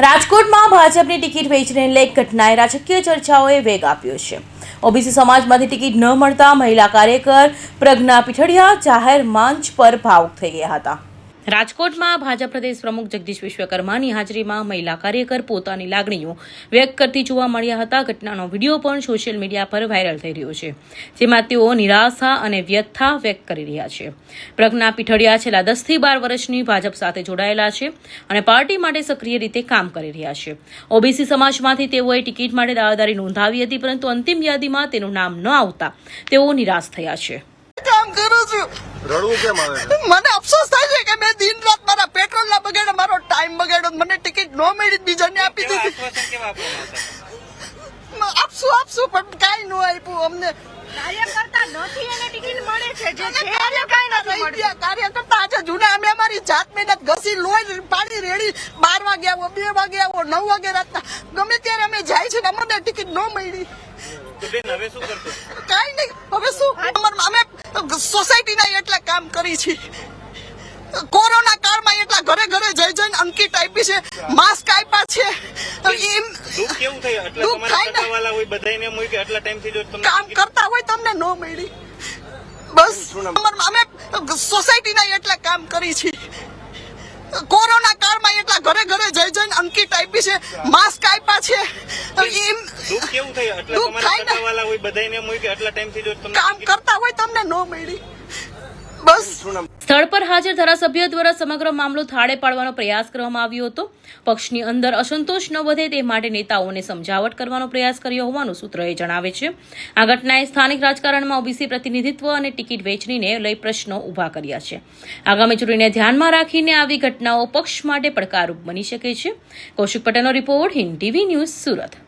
રાજકોટમાં ભાજપની ટિકિટ વેચણીને લઈ ઘટનાએ રાજકીય ચર્ચાઓએ વેગ આપ્યો છે। ઓબીસી સમાજમાંથી ટિકિટ ન મળતા મહિલા કાર્યકર પ્રજ્ઞા પીઠડિયા જાહેર મંચ પર ભાવુક થઈ ગયા હતા। રાજકોટમાં ભાજપ પ્રદેશ પ્રમુખ જગદીશ વિશ્વકર્માની હાજરીમાં મહિલા કાર્યકર પોતાની લાગણીઓ વ્યક્ત કરતી જોવા મળ્યા હતા। ઘટનાનો વિડીયો પણ સોશિયલ મીડિયા પર વાયરલ થઈ રહ્યો છે, જેમાં તેઓ નિરાશા અને વ્યથા વ્યક્ત કરી રહ્યા છે। પ્રજ્ઞા પીઠડિયા છેલ્લા 10 થી 12 વર્ષની ભાજપ સાથે જોડાયેલા છે અને પાર્ટી માટે સક્રિય રીતે કામ કરી રહ્યા છે। ઓબીસી સમાજમાંથી તેઓએ ટિકિટ માટે દાવેદારી નોંધાવી હતી, પરંતુ અંતિમ યાદીમાં તેનું નામ ન આવતા તેઓ નિરાશ થયા છે। કામ કરું છું, રડવું કેમ આવે છે? મને અફસોસ થાય છે કે મેં દિન રાત મારા પેટ્રોલ ના બગાડ્યો, મારો ટાઈમ બગાડ્યો, મને ટિકિટ ન મળી, બીજાને આપી દીધી। આપશું પણ કાંઈ ન આપ્યું અમને। કાર્યકર્તા નથી એને ટિકિટ મળે છે, જે છે એને કાંઈ કાંઈ નથી નથી મળતું। કાર્યકર્તા આજે જૂના અમે અમારી જાત મહેનત ઘસી લોહી પાડી રેડી 12 વાગે આવો, 2 વાગે આવો, 9 વાગે રાતના ગમે ત્યારે અમે જાય છે, અમને ટિકિટ ન મળી। કાંઈ નહીં, હવે શું અમે સોસાયટીના એટલા કામ કરી છે। કોરોના કાળમાં એટલા ઘરે ઘરે જઈને અંકિત આપી છે, માસ્ક આપ્યા છે। દુઃખ કેવું થાય? આટલા તમારા સગાવાલા હોય બધાને એમ હોય કે આટલા ટાઈમથી જો તમને કામ કરતા હોય તમને ન મળી, બસ અમે સોસાયટીના એટલા કામ કરી છે। કોરોના કાળમાં એટલા ઘરે ઘરે જઈને અંકિત આપી છે, માસ્ક આપ્યા છે। દુઃખ કેવું થાય? આટલા તમારા સગાવાલા હોય બધાને એમ હોય કે આટલા ટાઈમથી જો તમને કામ કરતા હોય તમને ન મળી, બસ। સ્થળ પર હાજર ધારાસભ્ય દ્વારા સમગ્ર મામલો થાળે પાડવાનો પ્રયાસ કરવામાં આવ્યો હતો। પક્ષની અંદર અસંતોષ ન વધે તે માટે નેતાઓને સમજાવટ કરવાનો પ્રયાસ કર્યો હોવાનું સૂત્રએ જણાવે છે। આ ઘટનાએ સ્થાનિક રાજકારણમાં ઓબીસી પ્રતિનિધિત્વ અને ટિકિટ વેચણીને લઈ પ્રશ્નો ઉભા કર્યા છે। આગામી ચૂંટણીને ધ્યાનમાં રાખીને આવી ઘટનાઓ પક્ષ માટે પડકારરૂપ બની શકે છે। કૌશિક પટેલનો report, Hind TV news, Surat.